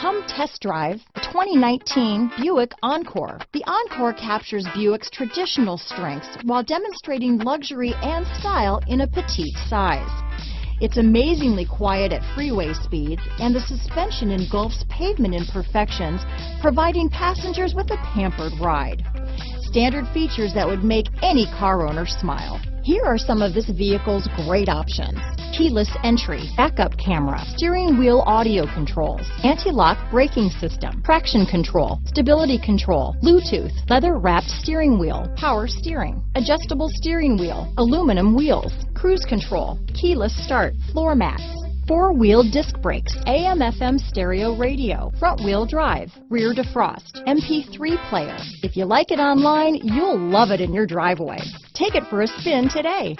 Come test drive the 2019 Buick Encore. The Encore captures Buick's traditional strengths while demonstrating luxury and style in a petite size. It's amazingly quiet at freeway speeds, and the suspension engulfs pavement imperfections, providing passengers with a pampered ride. Standard features that would make any car owner smile. Here are some of this vehicle's great options: keyless entry, backup camera, steering wheel audio controls, anti-lock braking system, traction control, stability control, Bluetooth, leather-wrapped steering wheel, power steering, adjustable steering wheel, aluminum wheels, cruise control, keyless start, floor mats, four-wheel disc brakes, AM/FM stereo radio, front-wheel drive, rear defrost, MP3 player. If you like it online, you'll love it in your driveway. Take it for a spin today.